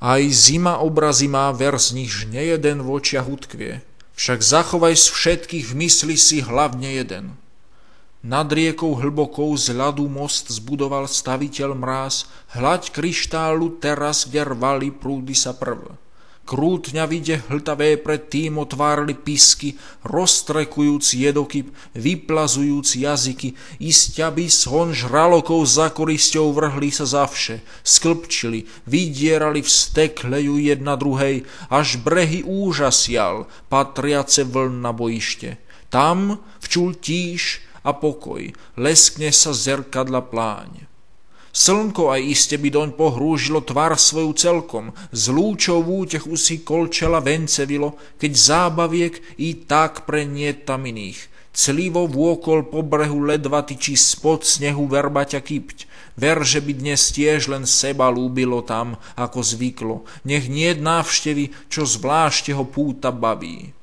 Aj zima obrazy má, ver z nich nejeden v očiach utkvie. Však zachovaj z všetkých v mysli si hlavne jeden. Nad riekou hlbokou z ľadu most zbudoval staviteľ mráz, hľaď kryštálu teraz, kde rvali prúdy sa prv. Krútňavide hltavé pred tým otvárali pisky, roztrekujúc jedokyp, vyplazujúc jazyky, isťaby shon žralokov za korisťou vrhli sa zavše, sklpčili, vydierali vsteklejú jedna druhej, až brehy úžasial, patriace vln na bojište. Tam včul tíš a pokoj, leskne sa zrkadla pláň. Slnko aj iste by doň pohrúžilo tvár svoju celkom, z lúčov útechu si kolčela vencevilo, keď zábaviek i tak pre nietam iných. Clivo vôkol po brehu ledva tyčí spod snehu verbaťa kypť. Ver, že by dnes tiež len seba lúbilo tam, ako zvyklo. Nech niet návštevy, čo zvlášte ho púta baví.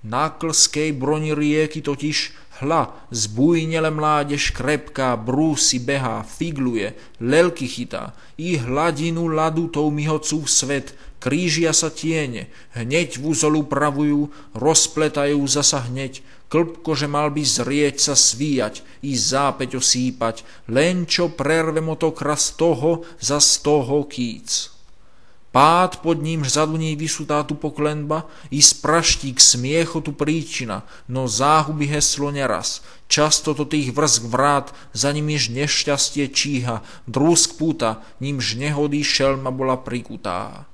Na klskej broni rieky totiž hla, zbujnele mládež krepká, brúsi behá, figluje, lelky chytá, i hladinu ľadu tou myhocú svet, krížia sa tiene, hneď vúzol upravujú, rozpletajú zasa hneď, klpko, že mal by zrieť sa svíjať, i zápäť osýpať, len čo prerve motokra z toho kýc. Pád pod ním zaduní vysutá tu poklenba, i z praštík smiecho tu príčina, no záhuby heslo neraz. Často to tých vrsk vrát, za nimiž nešťastie číha, drúsk púta, nímž nehodí šelma bola prikutá.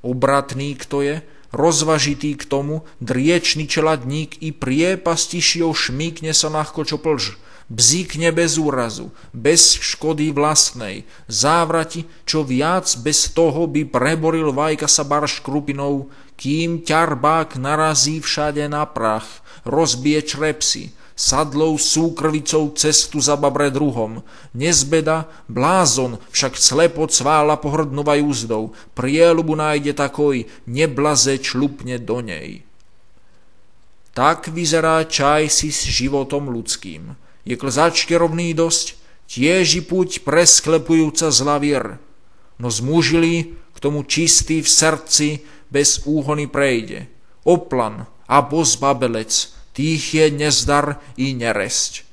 Obratný kto je, rozvažitý k tomu, driečný čeladník i priepastišiou šmíkne sa ľahko čo plž. Bzíkne bez úrazu, bez škody vlastnej, závrati, čo viac bez toho by preboril vajka sa barš krupinou, kým ťarbák narazí všade na prach, rozbije črepsy, sadlou súkrvicou cestu zababre druhom. Nezbeda, blázon však slepo cvála pohrdnovaj úzdou, prielubu nájde takoj, neblaze člupne do nej. Tak vyzerá čaj si s životom ľudským. Je klzačke rovný dosť, tiež i puť presklepujúca zlavier. No zmužili, k tomu čistý v srdci, bez úhony prejde. Oplan a pozbabelec, tých je nezdar i neresť.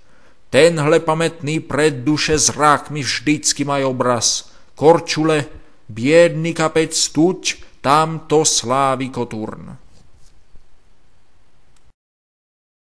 Tenhle pamätný pred duše zrákmi vždycky maj obraz. Korčule, biedny kapec tuď, tamto slávy Koturn.